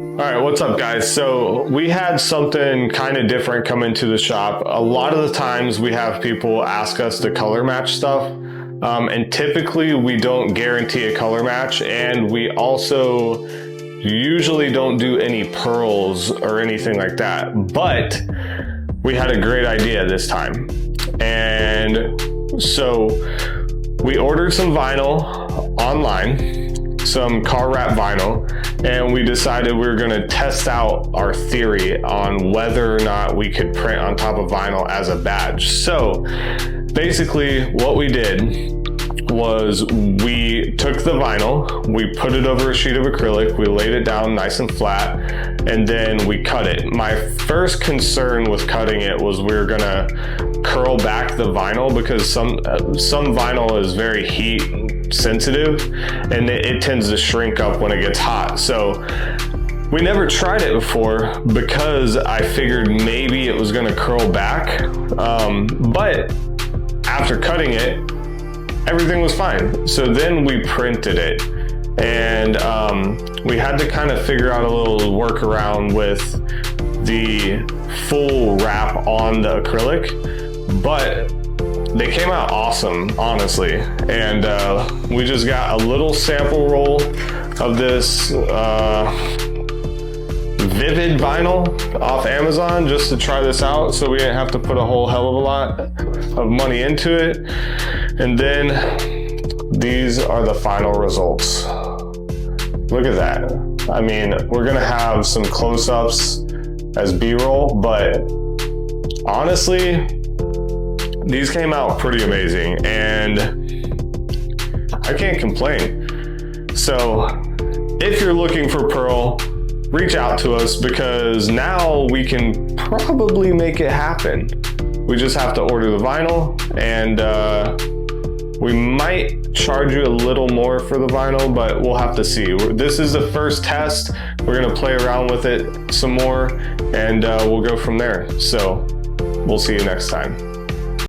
All right, what's up guys? So we had something kind of different come into the shop. A lot of the times we have people ask us to color match stuff. And typically we don't guarantee a color match, and we also usually don't do any pearls or anything like that. But we had a great idea this time. And so we ordered some vinyl online, some car wrap vinyl, and we decided we were going to test out our theory on whether or not we could print on top of vinyl as a badge. So basically what we did was we took the vinyl, we put it over a sheet of acrylic, we laid it down nice and flat, and then we cut it. My first concern with cutting it was we were gonna curl back the vinyl, because some vinyl is very heat sensitive and it tends to shrink up when it gets hot. So we never tried it before because I figured maybe it was gonna curl back, but after cutting it, everything was fine. So then we printed it, and we had to kind of figure out a little workaround with the full wrap on the acrylic, but they came out awesome, honestly. And we just got a little sample roll of this Vivid vinyl off Amazon just to try this out, so we didn't have to put a whole hell of a lot of money into it. And then these are the final results. Look at that. I mean, we're gonna have some close-ups as B-roll, but honestly, these came out pretty amazing and I can't complain. So if you're looking for pearl, reach out to us, because now we can probably make it happen. We just have to order the vinyl, and we might charge you a little more for the vinyl, but we'll have to see. This is the first test. We're gonna play around with it some more, and we'll go from there. So we'll see you next time.